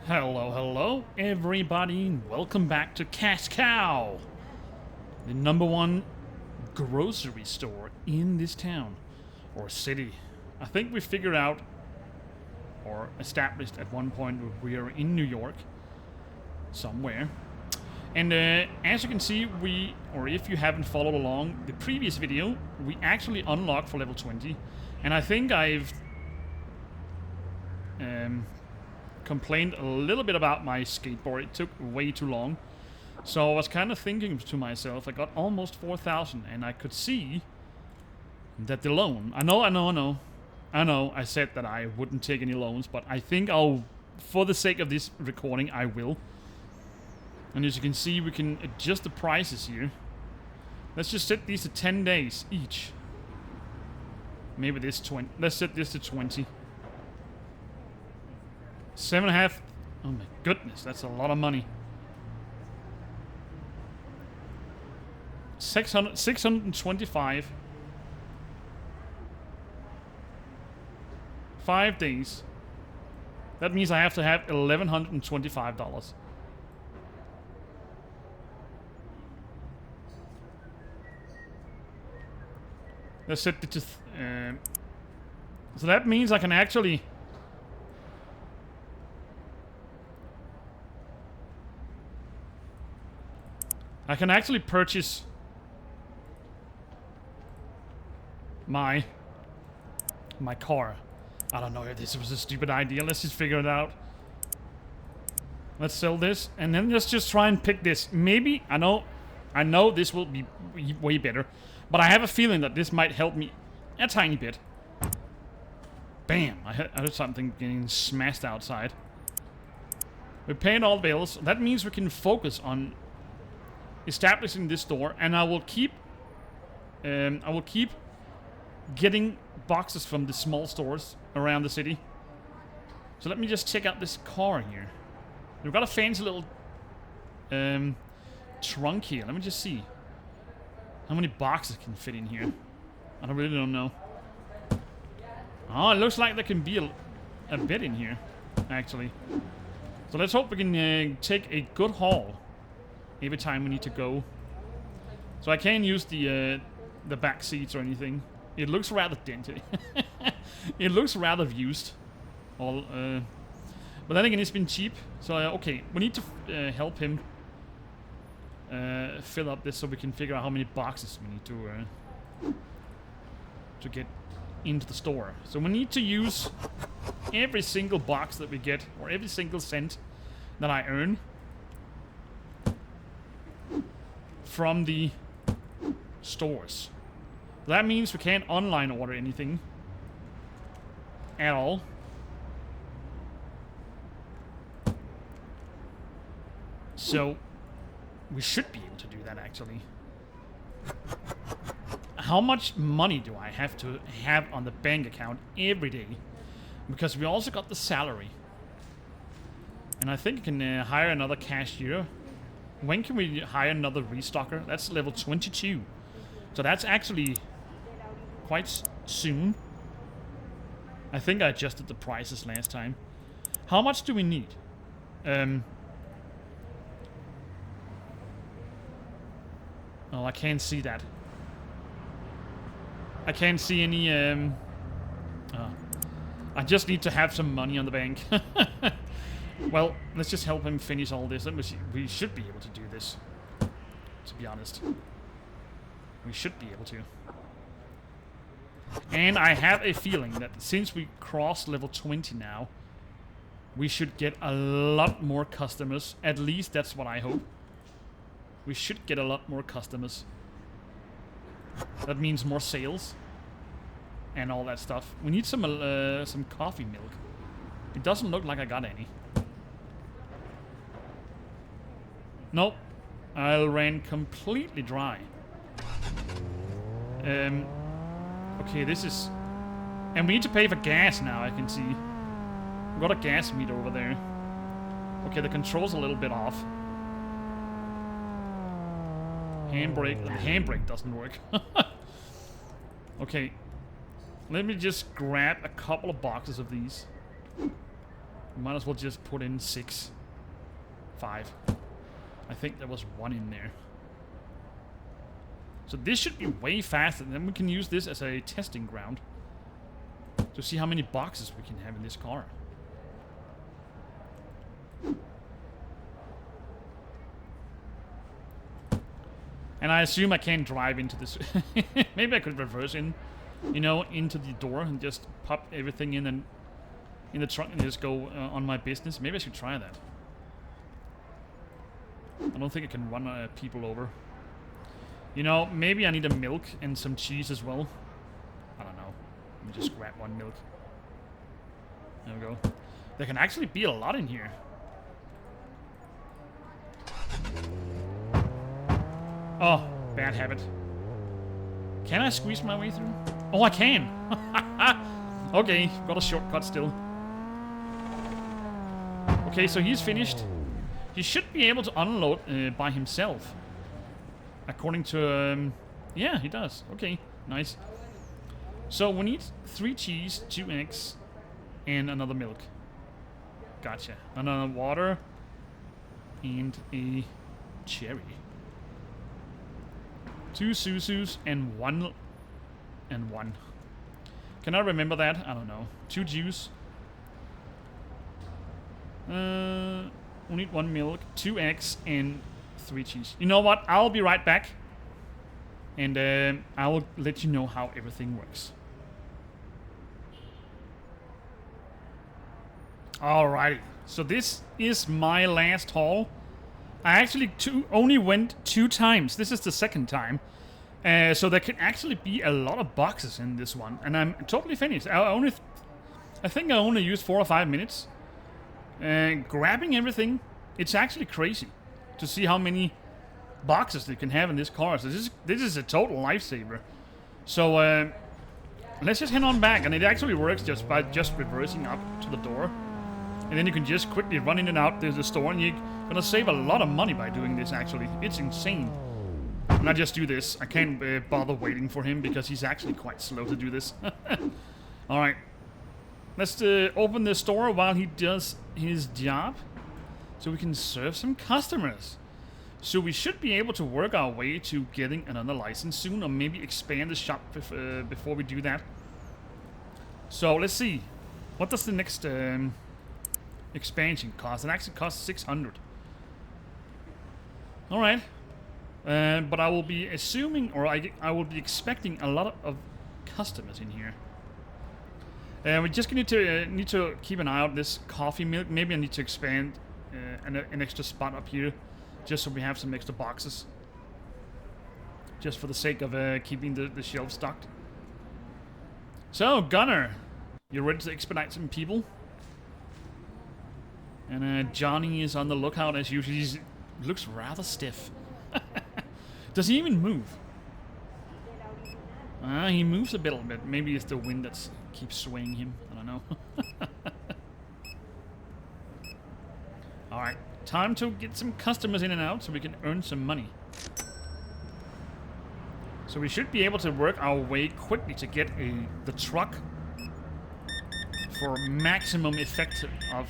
Hello, hello, everybody, and welcome back to Cash Cow, the #1 grocery store in this town, or city. I think we figured out, or established at one point, we are in New York, somewhere. And as you can see, or if you haven't followed along the previous video, we actually unlocked for level 20, and I think I've complained a little bit about my skateboard. It took way too long. So I was kind of thinking to myself, I got almost 4,000 and I could see that the loan, I know, I said that I wouldn't take any loans, but I think for the sake of this recording, I will. And as you can see, we can adjust the prices here. Let's just set these to 10 days each. Maybe this 20, let's set this to 20. 7.5. Oh my goodness, that's a lot of money. 625. 5 days. That means I have to have $1,125. Let's set it to. So that means I can actually. I can actually purchase my car. I don't know if this was a stupid idea. Let's just figure it out. Let's sell this, and then let's just try and pick this. Maybe, I know this will be way better, but I have a feeling that this might help me a tiny bit. Bam! I heard something getting smashed outside. We paid all bills. That means we can focus on establishing this store, and I will keep getting boxes from the small stores around the city. So let me just check out this car here. We've got a fancy little trunk here. Let me just see how many boxes can fit in here. I really don't know. Oh, it looks like there can be a bit in here, actually. So let's hope we can take a good haul every time we need to go. So I can't use the back seats or anything. It looks rather dented. It looks rather used. But then again, it's been cheap. So okay, we need to help him fill up this so we can figure out how many boxes we need to get into the store. So we need to use every single box that we get, or every single cent that I earn from the stores. That means we can't online order anything at all. So we should be able to do that, actually. How much money do I have to have on the bank account every day? Because we also got the salary. And I think I can hire another cashier. When can we hire another restocker? That's level 22. So that's actually quite soon. I think I adjusted the prices last time. How much do we need? Oh, I can't see that. I can't see any, I just need to have some money on the bank. Well, let's just help him finish all this. We should be able to do this, to be honest. We should be able to. And I have a feeling that since we crossed level 20 now, we should get a lot more customers. At least that's what I hope. We should get a lot more customers. That means more sales and all that stuff. We need some coffee milk. It doesn't look like I got any. Nope. I ran completely dry. Okay, this is... And we need to pay for gas now, I can see. We've got a gas meter over there. Okay, the control's a little bit off. Handbrake. The handbrake doesn't work. Okay. Let me just grab a couple of boxes of these. We might as well just put in 6. 5. I think there was 1 in there. So this should be way faster. Then we can use this as a testing ground to see how many boxes we can have in this car. And I assume I can't drive into this. Maybe I could reverse in, you know, into the door and just pop everything in and in the trunk and just go on my business. Maybe I should try that. I don't think I can run people over. You know, maybe I need a milk and some cheese as well. I don't know. Let me just grab 1 milk. There we go. There can actually be a lot in here. Oh, bad habit. Can I squeeze my way through? Oh, I can! Okay, got a shortcut still. Okay, so he's finished. He should be able to unload by himself. According to... yeah, he does. Okay, nice. So we need 3 cheese, 2 eggs, and another milk. Gotcha. Another water, and a cherry. 2 susus and 1 and 1. Can I remember that? I don't know. 2 juice. We need 1 milk, 2 eggs, and 3 cheese. You know what? I'll be right back. And I will let you know how everything works. Alrighty. So this is my last haul. I actually only went 2 times. This is the 2nd time. So there can actually be a lot of boxes in this one. And I'm totally finished. I think I only used 4 or 5 minutes. Grabbing everything. It's actually crazy to see how many boxes they can have in this car. So this is a total lifesaver. So let's just head on back. And it actually works just by reversing up to the door. And then you can just quickly run in and out the store, and you're gonna save a lot of money by doing this, actually. It's insane. And I just do this. I can't bother waiting for him because he's actually quite slow to do this. Alright. Let's open the store while he does his job, so we can serve some customers. So we should be able to work our way to getting another license soon, or maybe expand the shop before we do that. So let's see. What does the next... expansion cost? It actually costs 600. Alright. But I will be assuming, or I will be expecting a lot of customers in here. We just need to keep an eye out this coffee milk. Maybe I need to expand an extra spot up here, just so we have some extra boxes. Just for the sake of keeping the shelves stocked. So, Gunner, you ready to expedite some people? And Johnny is on the lookout as usual. He looks rather stiff. Does he even move? He moves a little bit. Maybe it's the wind that keeps swaying him. I don't know. Alright, time to get some customers in and out so we can earn some money. So we should be able to work our way quickly to get the truck for maximum effect of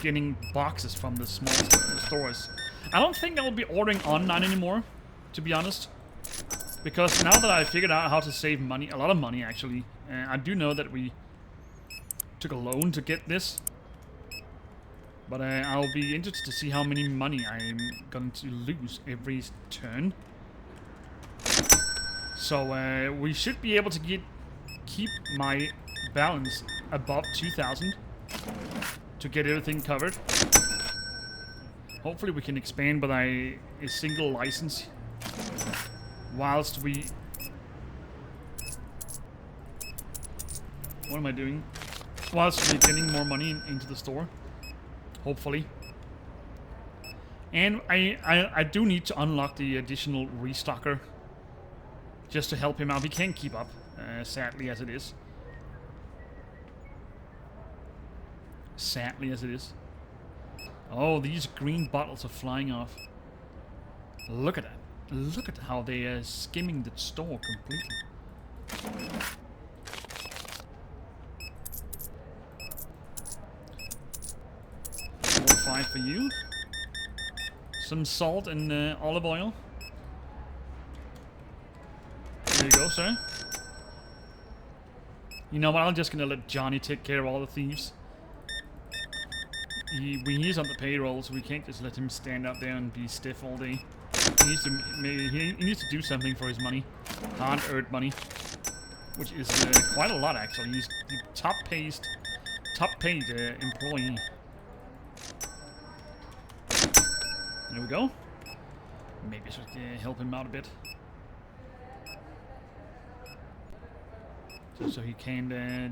getting boxes from the small stores. I don't think I will be ordering online anymore, to be honest, because now that I figured out how to save money, a lot of money actually, I do know that we took a loan to get this, but I'll be interested to see how many money I'm going to lose every turn. So we should be able to keep my balance above 2,000 to get everything covered. Hopefully we can expand by a single license whilst we... What am I doing? Whilst we're getting more money into the store. Hopefully. And I do need to unlock the additional restocker just to help him out. He can't keep up, sadly as it is. Sadly as it is. Oh, these green bottles are flying off. Look at that. Look at how they are skimming the store completely. 5 for you. Some salt and olive oil. There you go, sir. You know what? I'm just gonna let Johnny take care of all the thieves. He's on the payroll, so we can't just let him stand out there and be stiff all day. He needs to do something for his money. Hard-earned money. Which is quite a lot, actually. He's the top-paid employee. There we go. Maybe I should help him out a bit. So he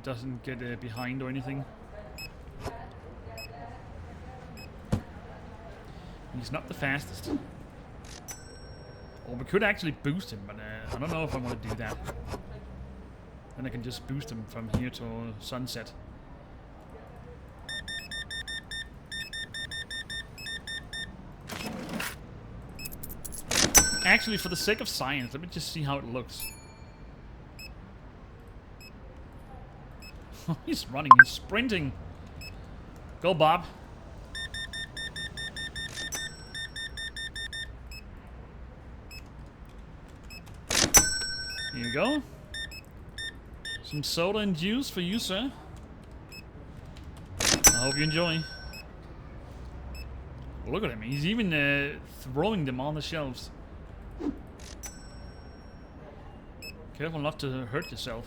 doesn't get behind or anything. He's not the fastest. Or we could actually boost him, but I don't know if I want to do that. Then I can just boost him from here to sunset. Actually, for the sake of science, let me just see how it looks. He's running, he's sprinting. Go, Bob. Here you go. Some soda and juice for you, sir. I hope you enjoy. Look at him, he's even throwing them on the shelves. Careful not to hurt yourself.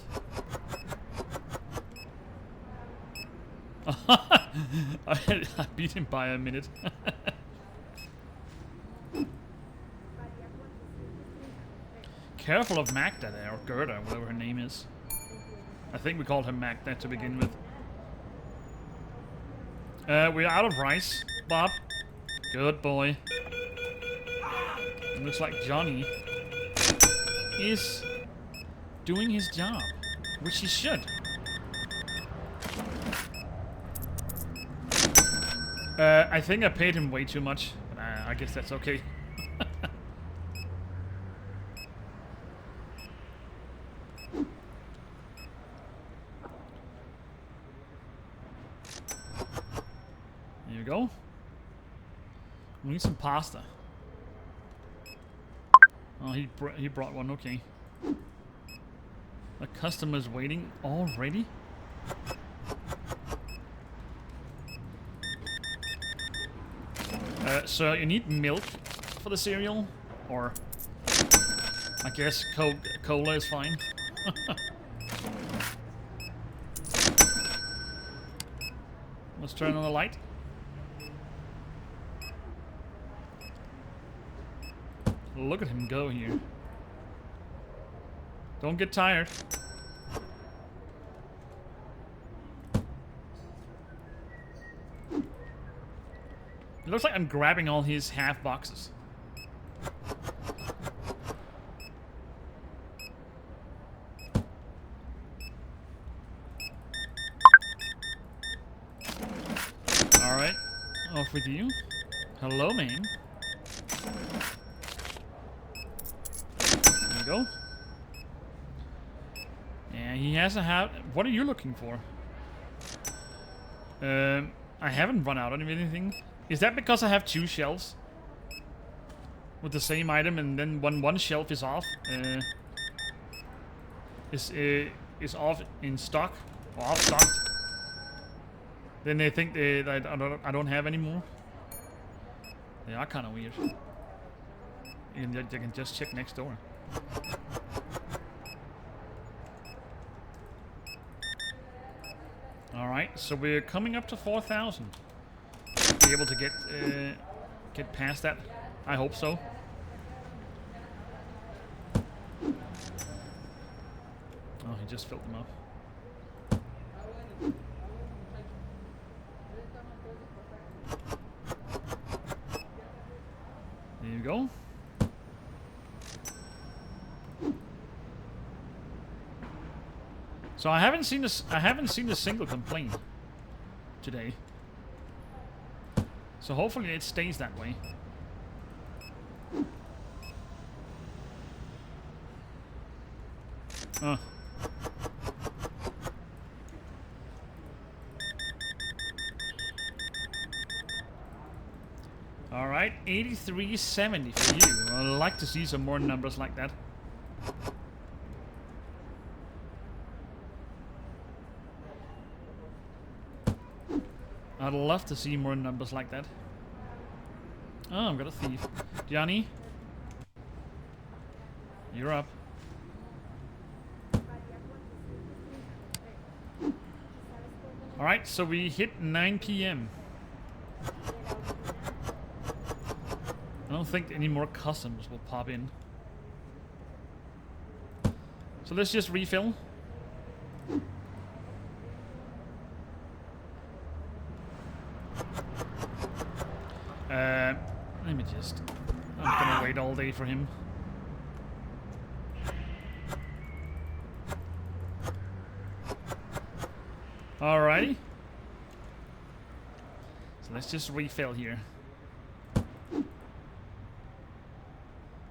I beat him by a minute. Careful of Magda there, or Gerda, whatever her name is. I think we called her Magda to begin with. We're out of rice, Bob. Good boy. It looks like Johnny is doing his job, which he should. I think I paid him way too much, but I guess that's okay. There you go. We need some pasta. Oh, he brought one. Okay. The customer's waiting already. So you need milk for the cereal, or I guess cola is fine. Let's turn on the light. Look at him go here. Don't get tired. It looks like I'm grabbing all his half boxes. Alright, off with you. Hello, ma'am. There you go. Yeah, he has a hat. What are you looking for? I haven't run out of anything. Is that because I have 2 shelves with the same item, and then when one shelf is off, is off in stock or off stocked, then they think that I don't have any more. They are kind of weird. You can just check next door. All right, so we're coming up to 4,000. Be able to get past that. I hope so. Oh, he just filled them up. There you go. So I haven't seen a single complaint today. So hopefully it stays that way. Alright, 83.70 for you. I'd like to see some more numbers like that. I'd love to see more numbers like that. Oh, I've got a thief. Johnny, you're up. Alright, so we hit 9 p.m. I don't think any more customers will pop in. So let's just refill. Let me just... I'm gonna wait all day for him. Alrighty. So let's just refill here.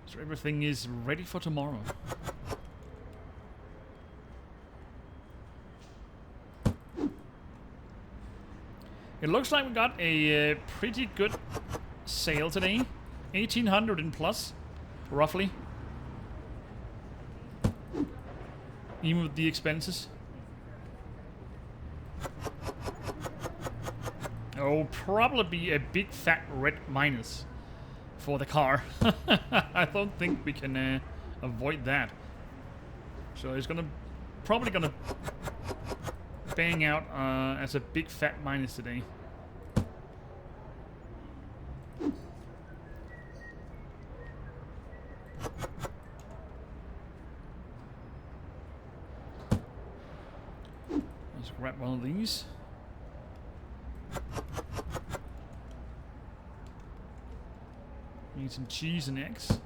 So everything is ready for tomorrow. It looks like we got a pretty good sale today. 1,800 and plus, roughly. Even with the expenses. Oh, probably be a big fat red minus for the car. I don't think we can avoid that. So it's probably gonna bang out as a big fat minus today. Let's grab one of these. Need some cheese and eggs.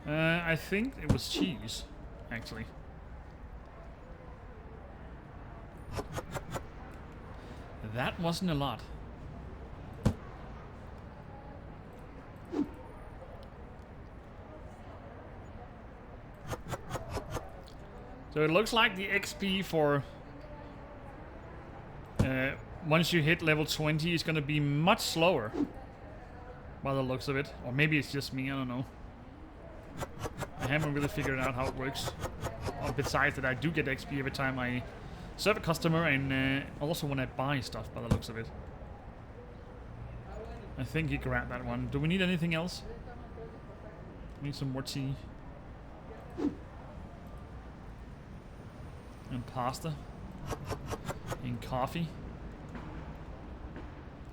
I think it was cheese, actually. That wasn't a lot. So it looks like the XP for once you hit level 20 is going to be much slower by the looks of it. Or maybe it's just me, I don't know. I haven't really figured out how it works. Besides that I do get XP every time I serve a customer and also when I buy stuff by the looks of it. I think he grabbed that one. Do we need anything else? We need some more tea. And pasta. And coffee.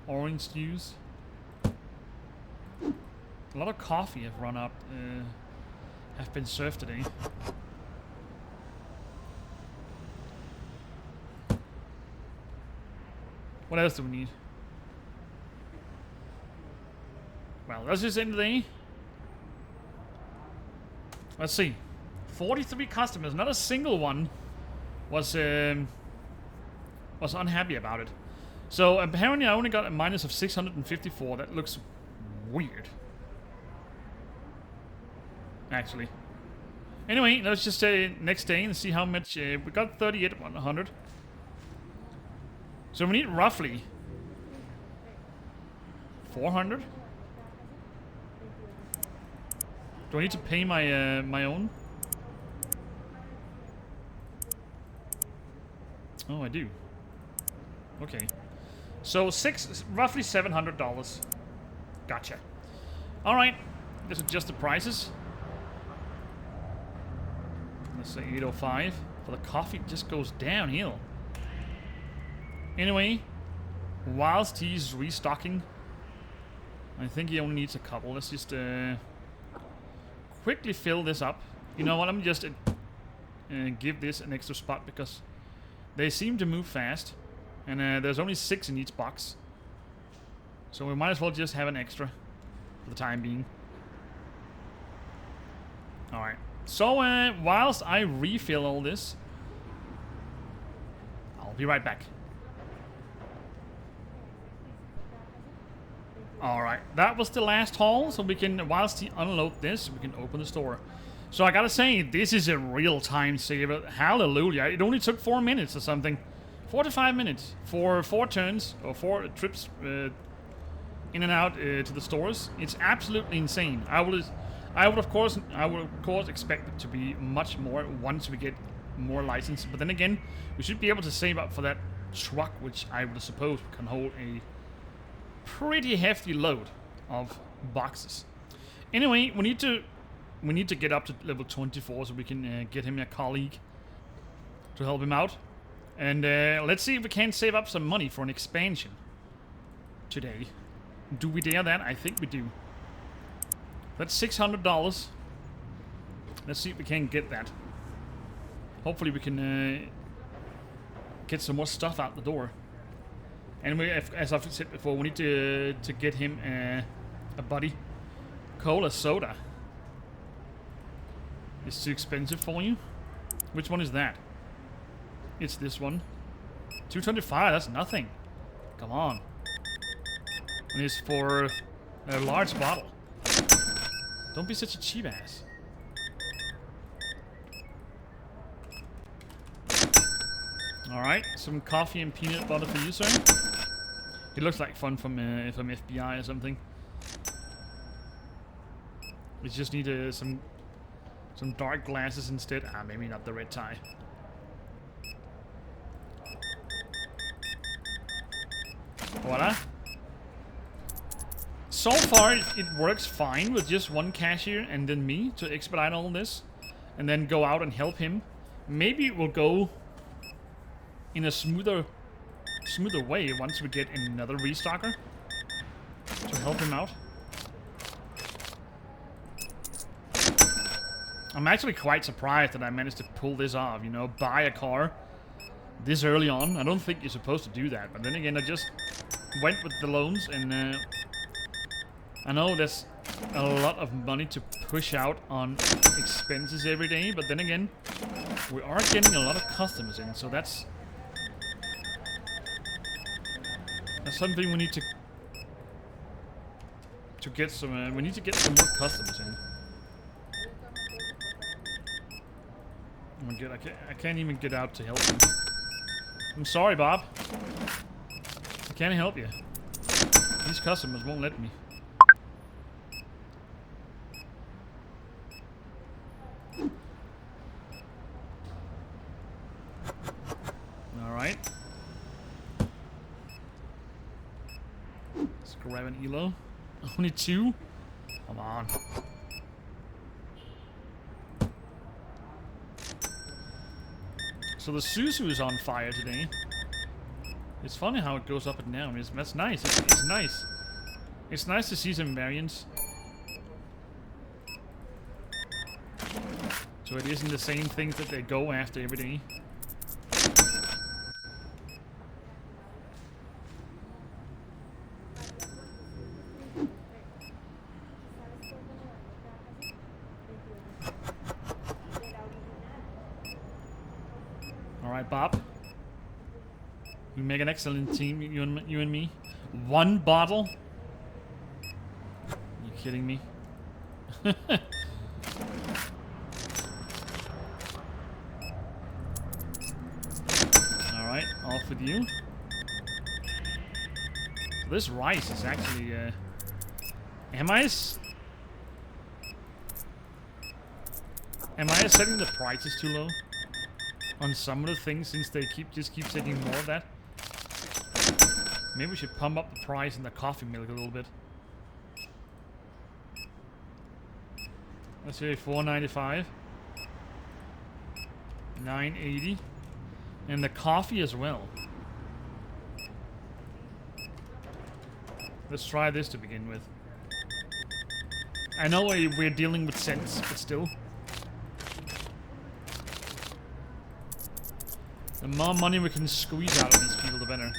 Orange juice. A lot of coffee have run up, have been served today. What else do we need? Well, that's just end of the day. Let's see. 43 customers. Not a single one was unhappy about it. So apparently I only got a minus of 654. That looks weird. Actually. Anyway, let's just say next day and see how much we got. 38,100. So we need roughly 400. Do I need to pay my my own? Oh, I do. Okay. So roughly $700. Gotcha. All right. Let's adjust the prices. Let's say 805. For the coffee, it just goes downhill. Anyway, whilst he's restocking, I think he only needs a couple. Let's just quickly fill this up. You know what? I'm just give this an extra spot because they seem to move fast, and there's only 6 in each box, so we might as well just have an extra for the time being. All right. So whilst I refill all this, I'll be right back. Alright, that was the last haul, so we can, whilst he unload this, we can open the store. So I gotta say, this is a real time saver. Hallelujah. It only took 4 minutes or something. 4 to 5 minutes for 4 turns, or 4 trips in and out to the stores. It's absolutely insane. I would of course expect it to be much more once we get more license. But then again, we should be able to save up for that truck, which I would suppose can hold a pretty hefty load of boxes. Anyway, we need to get up to level 24 so we can get him a colleague to help him out. And let's see if we can save up some money for an expansion today. Do we dare that? I think we do. That's $600. Let's see if we can get that. Hopefully we can get some more stuff out the door. And as I've said before, we need to get him a buddy. Cola soda. It's too expensive for you? Which one is that? It's this one. $2.25, that's nothing. Come on. And it's for a large bottle. Don't be such a cheap ass. Alright, some coffee and peanut butter for you, sir. It looks like fun from FBI or something. We just need some dark glasses instead. Ah, maybe not the red tie. Voila. So far, it works fine with just one cashier and then me to expedite all this. And then go out and help him. Maybe it will go in a smoother way once we get another restocker to help him out. I'm actually quite surprised that I managed to pull this off, you know, buy a car this early on. I don't think you're supposed to do that, but then again, I just went with the loans, and I know there's a lot of money to push out on expenses every day, but then again, we are getting a lot of customers in, so that's something we need to get some. We need to get some more customers in. Oh my god, I can't even get out to help him. I'm sorry, Bob. I can't help you. These customers won't let me. Alright. Let's grab an elo. Only 2? Come on. So the Suzu is on fire today. It's funny how it goes up and down. That's nice. It's nice. It's nice to see some variants. So it isn't the same things that they go after every day. Alright, Bob. We make an excellent team, you and me. 1 bottle? Are you kidding me? Alright, off with you. So this rice is actually, Am I setting the prices too low on some of the things, since they just keep taking more of that? Maybe we should pump up the price in the coffee milk a little bit. Let's say $4.95, $9.80, and the coffee as well. Let's try this to begin with. I know we're dealing with cents, but still. The more money we can squeeze out of these people, the better.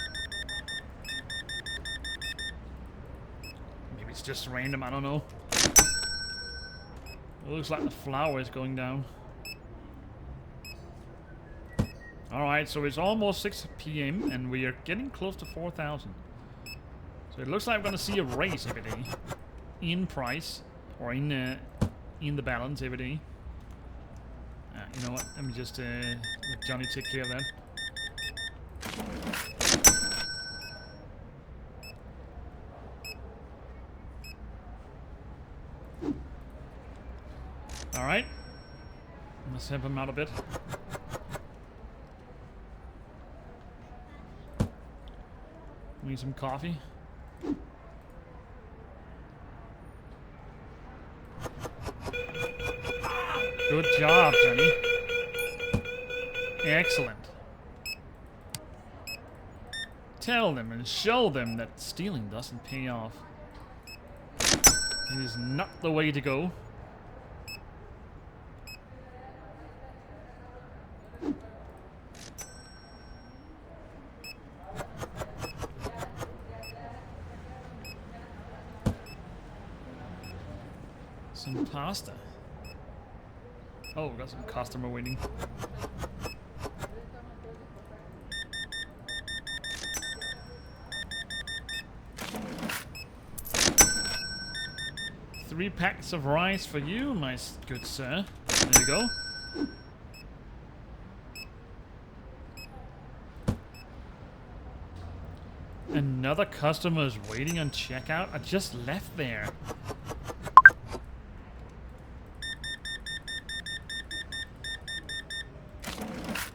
Maybe it's just random, I don't know. It looks like the flour is going down. Alright, so it's almost 6 PM and we are getting close to 4,000. So So it looks like I'm gonna see a raise every day in price or in the balance every day. You know what? Let me just let Johnny take care of that. All right. Let's help him out a bit. Need some coffee. Good job, Jenny. Excellent. Tell them and show them that stealing doesn't pay off. It is not the way to go. Some pasta. Oh, got some customer waiting. Three packs of rice for you, my good sir. There you go. Another customer is waiting on checkout. I just left there.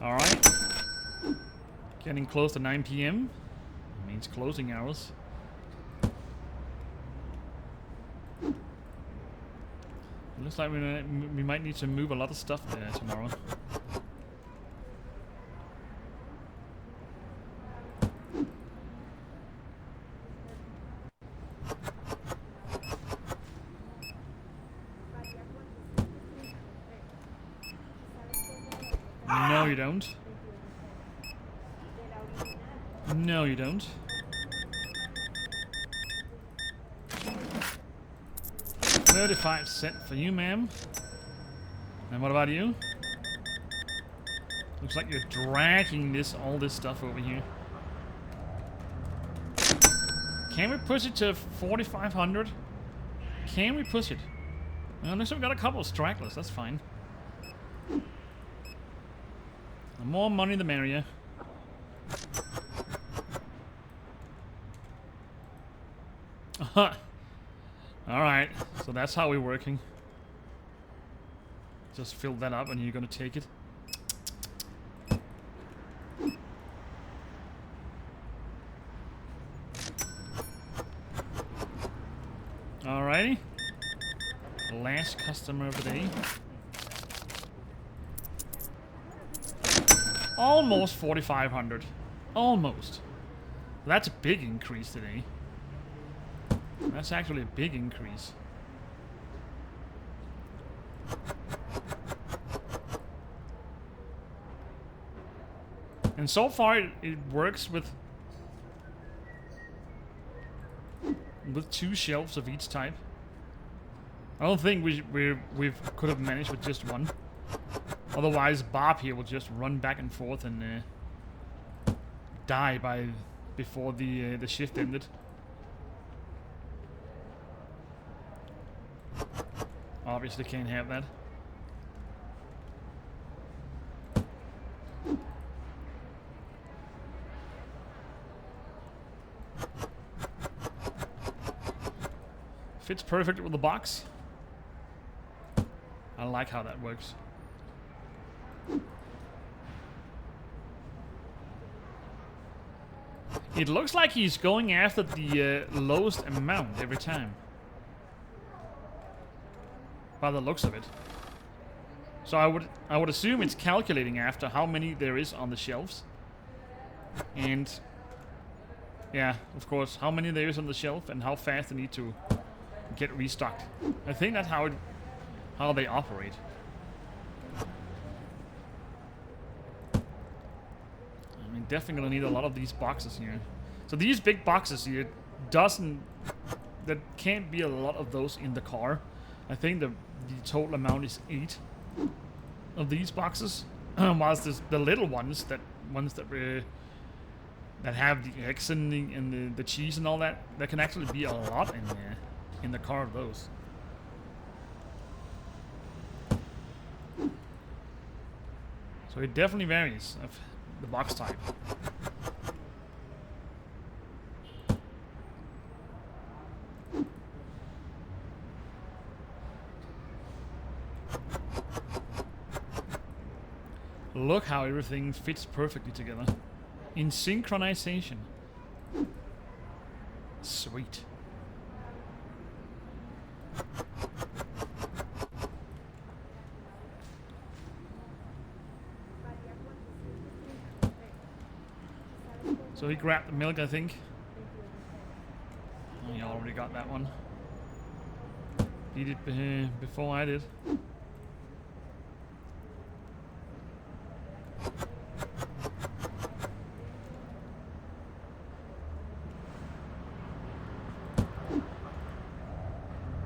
Alright. Getting close to 9 p.m. Means closing hours. It looks like we might need to move a lot of stuff there tomorrow. No, you don't. No, you don't. $0.35 for you, ma'am. And what about you? Looks like you're dragging all this stuff over here. Can we push it to 4,500? Can we push it? Well, looks like we've got a couple of stragglers. That's fine. The more money, the merrier. Alright, so that's how we're working. Just fill that up and you're gonna take it. Alrighty. Last customer of the day. Almost 4,500. Almost. That's a big increase today. That's actually a big increase. And so far it works with 2 shelves of each type. I don't think we could have managed with just one. Otherwise, Bob here will just run back and forth and die before the shift ended. Obviously can't have that. Fits perfect with the box. I like how that works. It looks like he's going after the lowest amount every time. By the looks of it. So I would assume it's calculating after how many there is on the shelves. And yeah, of course, how many there is on the shelf and how fast they need to get restocked. I think that's how they operate. I mean, definitely gonna need a lot of these boxes here. So these big boxes here there can't be a lot of those in the car. I think the total amount is 8 of these boxes. Whilst there's the little ones that that have the eggs and the cheese and all that. There can actually be a lot in there, in the car of those. So it definitely varies of the box type. Look how everything fits perfectly together. In synchronization. Sweet. So he grabbed the milk, I think. Oh, he already got that one. He did before I did.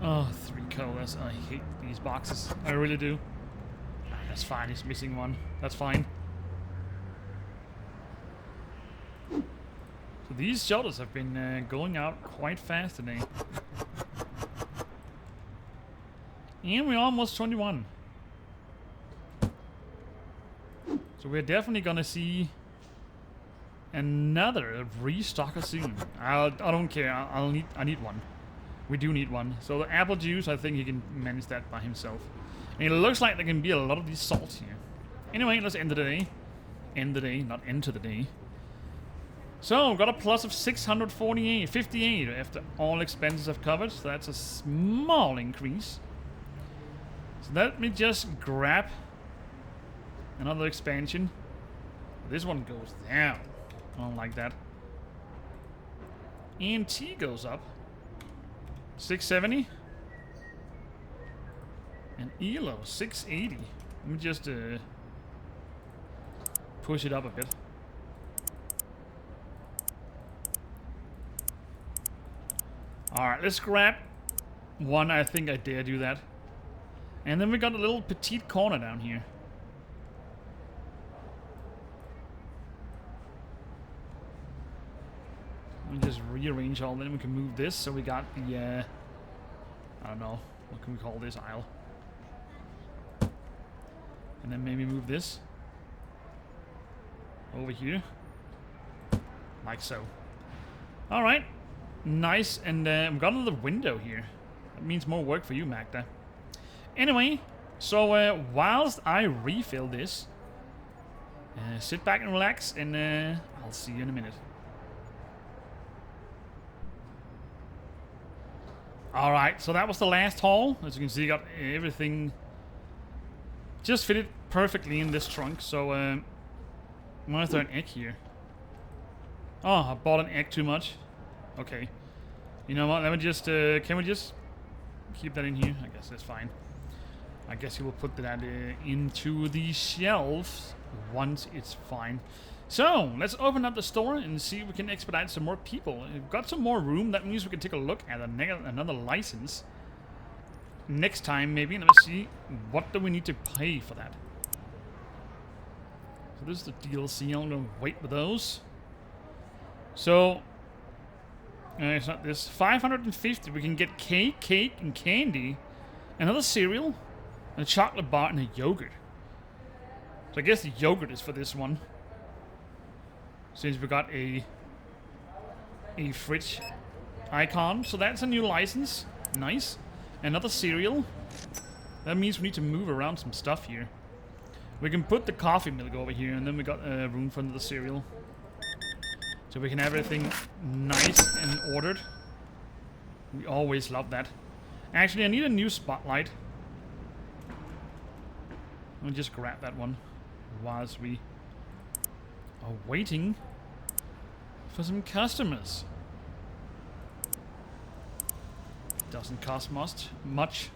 Oh, 3 colors. I hate these boxes. I really do. That's fine. He's missing one. That's fine. So these shuttles have been going out quite fast today. And we're almost 21. So we're definitely gonna see another restocker soon. I don't care. I need one. We do need one. So the apple juice, I think he can manage that by himself. And it looks like there can be a lot of these salts here. Anyway, let's end the day. End the day, not enter the day. So, got a plus of 658 after all expenses have covered. So that's a small increase. So let me just grab another expansion. This one goes down. I don't like that. And T goes up. 670. And ELO 680. Let me just push it up a bit. Alright, let's grab one. I think I dare do that. And then we got a little petite corner down here. Let me just rearrange all that. We can move this. So we got the, I don't know, what can we call this aisle? And then maybe move this over here. Like so. Alright. Nice. And we've got another window here. That means more work for you, Magda. Anyway, so whilst I refill this, sit back and relax, and I'll see you in a minute. Alright, so that was the last haul. As you can see, got everything just fitted perfectly in this trunk. So, why is there an egg here? Oh, I bought an egg too much. Okay. You know what, let me just, can we just keep that in here? I guess that's fine. I guess you will put that into the shelves once it's fine. So, let's open up the store and see if we can expedite some more people. We've got some more room. That means we can take a look at another license next time, maybe. And let's see, what do we need to pay for that? So this is the DLC. I'm going to wait with those. So, it's not this. 550. We can get cake, and candy, another cereal, and a chocolate bar, and a yogurt. So I guess the yogurt is for this one. Since we got a fridge icon. So that's a new license. Nice. Another cereal. That means we need to move around some stuff here. We can put the coffee milk over here, and then we got room for the cereal. So we can have everything nice and ordered. We always love that. Actually, I need a new spotlight. I'll just grab that one whilst we are waiting for some customers. Doesn't cost much.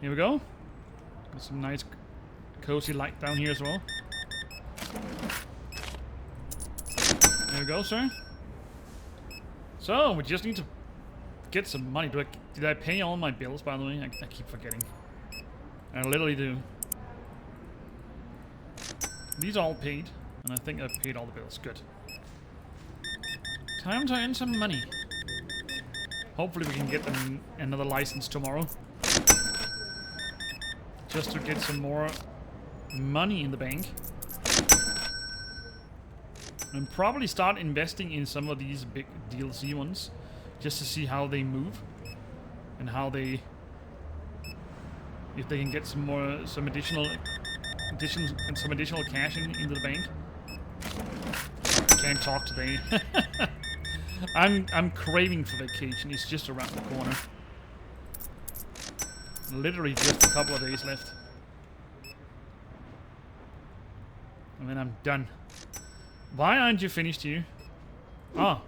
Here we go. Got some nice cozy light down here as well. There we go, sir. So we just need to get some money. Did I pay all my bills, by the way? I keep forgetting. I literally do. These are all paid, and I think I've paid all the bills. Good. Time to earn some money. Hopefully we can get them another license tomorrow. Just to get some more money in the bank. And probably start investing in some of these big DLC ones. Just to see how they move. And how they... if they can get some additional cash into the bank. I can't talk today. I'm craving for vacation. It's just around the corner. Literally just a couple of days left. And then I'm done. Why aren't you finished here? Oh,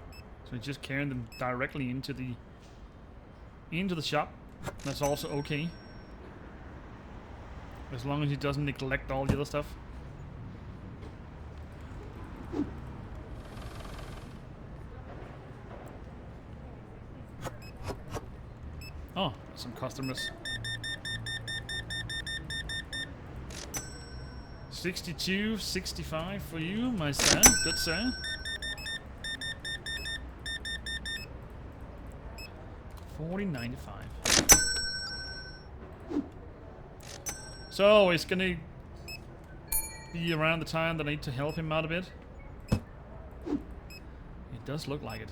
so just carrying them directly into the shop. That's also okay. As long as he doesn't neglect all the other stuff. Oh, some customers. 62.65 for you, my sir. Good sir. 40.95. So it's gonna be around the time that I need to help him out a bit. It does look like it.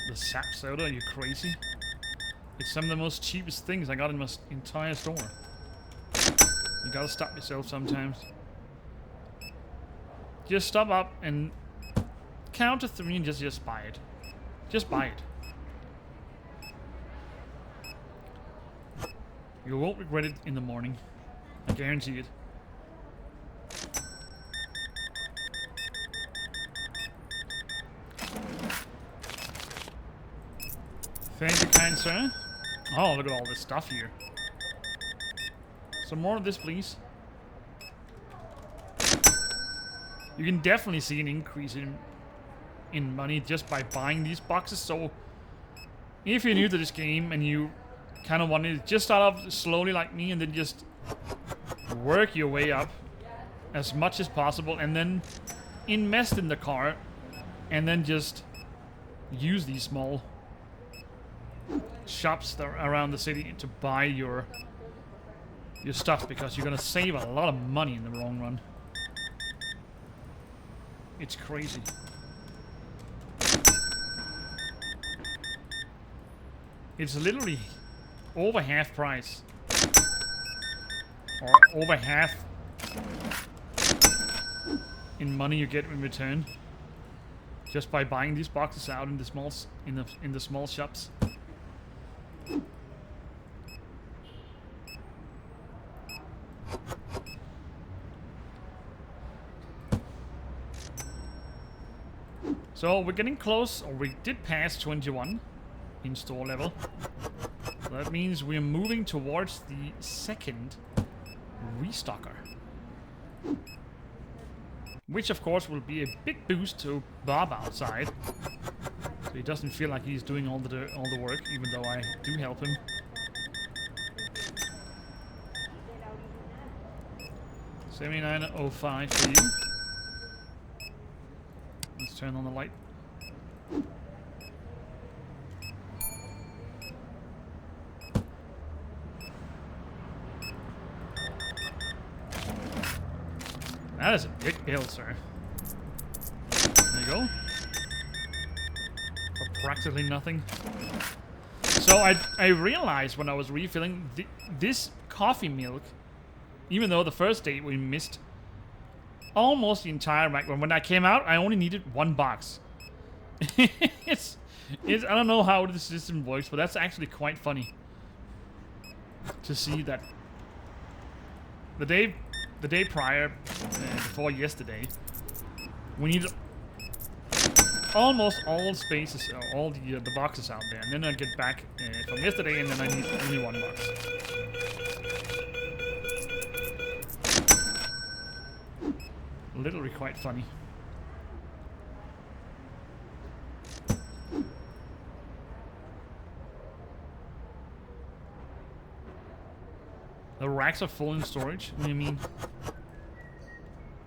The sap soda, are you crazy? It's some of the most cheapest things I got in my entire store. You gotta stop yourself sometimes. Just stop up and count to 3 and just buy it. Just buy it. You won't regret it in the morning. I guarantee it. Thank you, kind sir. Oh, look at all this stuff here. Some more of this, please. You can definitely see an increase in money just by buying these boxes. So, if you're new to this game and you kind of wanted to just start off slowly like me and then just work your way up as much as possible and then invest in the car and then just use these small shops that are around the city to buy your stuff, because you're gonna save a lot of money in the long run. It's crazy. It's literally over half price, or over half in money you get in return just by buying these boxes out in the small shops. So we're getting close, or we did pass 21 in store level. So that means we're moving towards the second restocker. Which of course will be a big boost to Bob outside. So he doesn't feel like he's doing all the work, even though I do help him. $79.05 for you. Let's turn on the light. That is a big bill, sir. There you go. For practically nothing. So I realized when I was refilling this coffee milk, even though the first day we missed almost the entire rack, when I came out, I only needed 1 box. it's I don't know how the system works, but that's actually quite funny to see that the day prior, before yesterday, we needed almost all spaces, all the boxes out there, and then I get back from yesterday, and then I need only 1 box. Literally quite funny. The racks are full in storage. What do you mean?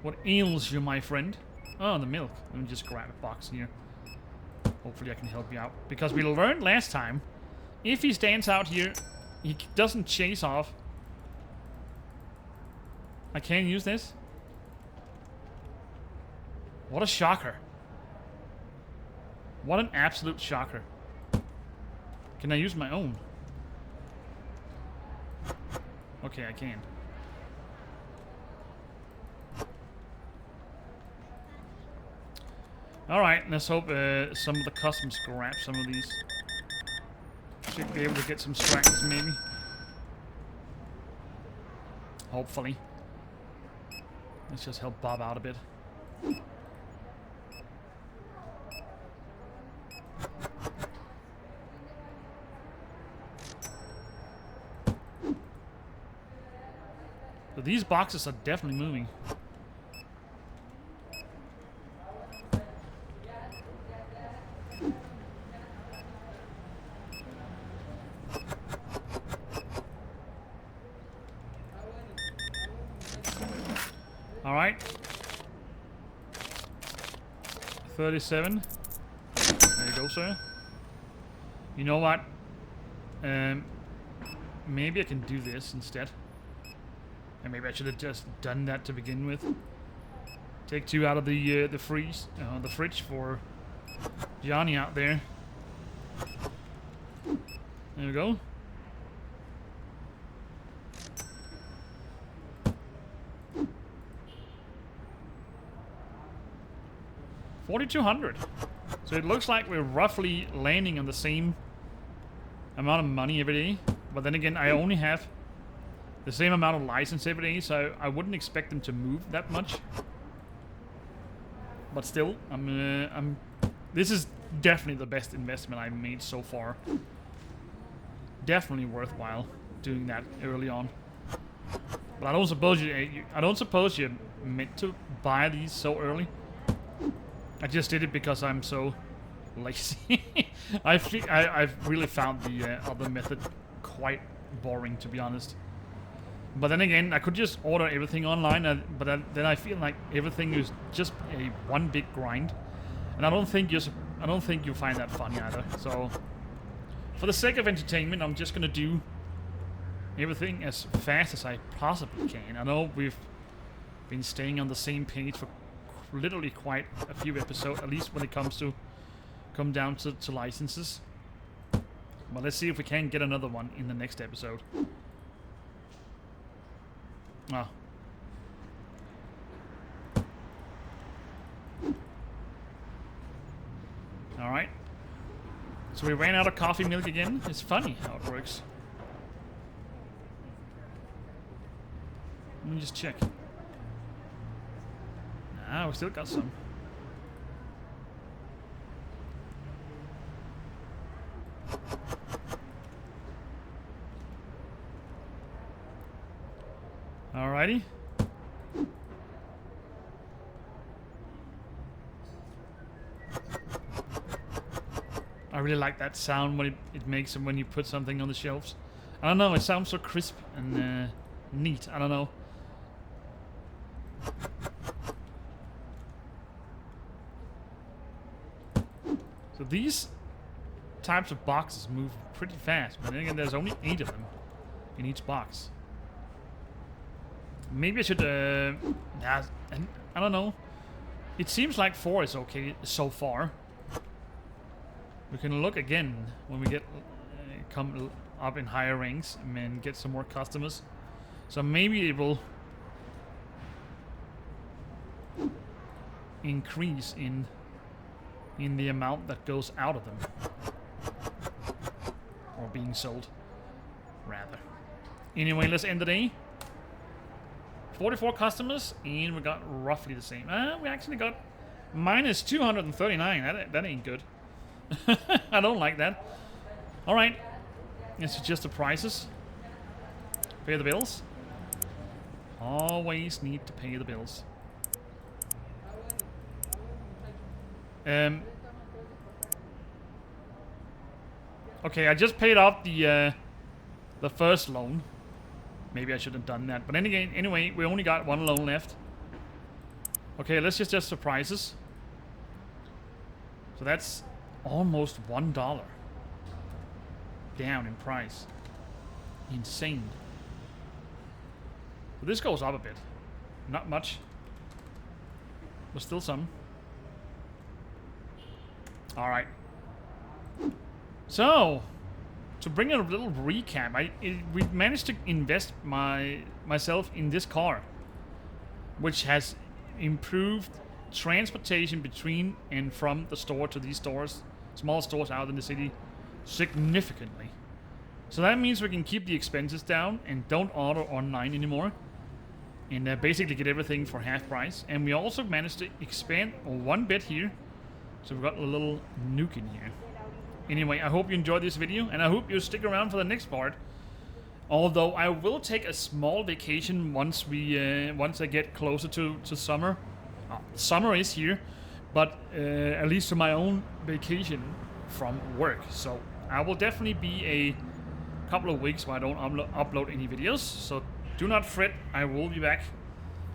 What ails you, my friend? Oh, the milk. Let me just grab a box here. Hopefully I can help you out. Because we learned last time, if he stands out here, he doesn't chase off. I can't use this? What a shocker. What an absolute shocker. Can I use my own? Okay, I can. Alright, let's hope some of the customs grab some of these. Should be able to get some stragglers, maybe. Hopefully. Let's just help Bob out a bit. So these boxes are definitely moving. All right. 37. There you go, sir. You know what? Maybe I can do this instead. And maybe I should have just done that to begin with. Take 2 out of the fridge for Johnny out there. There we go. $4,200. So it looks like we're roughly landing on the same amount of money every day. But then again, I only have the same amount of license every day, so I wouldn't expect them to move that much. But still, this is definitely the best investment I've made so far. Definitely worthwhile doing that early on. But I don't suppose you're meant to buy these so early. I just did it because I'm so lazy. I've really found the other method quite boring, to be honest. But then again, I could just order everything online, but then I feel like everything is just one big grind, and I don't think you find that funny either. So, for the sake of entertainment, I'm just gonna do everything as fast as I possibly can. I know we've been staying on the same page for literally quite a few episodes, at least when it come down to licenses. But let's see if we can get another one in the next episode. Oh. Alright. So we ran out of coffee milk again. It's funny how it works. Let me just check. Ah, we still got some. Alrighty. I really like that sound when it makes when you put something on the shelves. I don't know, it sounds so crisp and neat. I don't know. So these types of boxes move pretty fast, but then again, there's only 8 of them in each box. Maybe I should, I don't know. It seems like 4 is okay so far. We can look again when we get come up in higher ranks and get some more customers. So maybe it will increase in the amount that goes out of them, or being sold, rather. Anyway, let's end the day. 44 customers, and we got roughly the same. We actually got minus 239. That ain't good. I don't like that. Alright. Let's adjust the prices. Pay the bills. Always need to pay the bills. Okay, I just paid off the first loan. Maybe I should have done that. But then again, anyway, we only got one loan left. Okay, let's just surprises. So that's almost $1 down in price. Insane. But this goes up a bit. Not much. But still some. Alright. So, to bring a little recap, we managed to invest myself in this car, which has improved transportation between and from the store to these stores, small stores out in the city, significantly. So that means we can keep the expenses down and don't order online anymore, and basically get everything for half price. And we also managed to expand one bit here, so we've got a little nuke in here. Anyway, I hope you enjoyed this video, and I hope you stick around for the next part. Although I will take a small vacation once I get closer to summer. Summer is here, but at least to my own vacation from work. So I will definitely be a couple of weeks where I don't upload any videos. So do not fret, I will be back.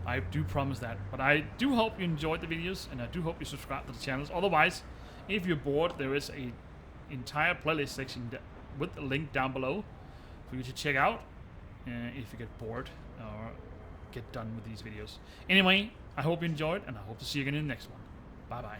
I do promise that. But I do hope you enjoyed the videos, and I do hope you subscribe to the channels. Otherwise, if you're bored, there is a entire playlist section with the link down below for you to check out if you get bored or get done with these videos. Anyway, I hope you enjoyed, and I hope to see you again in the next one. Bye bye.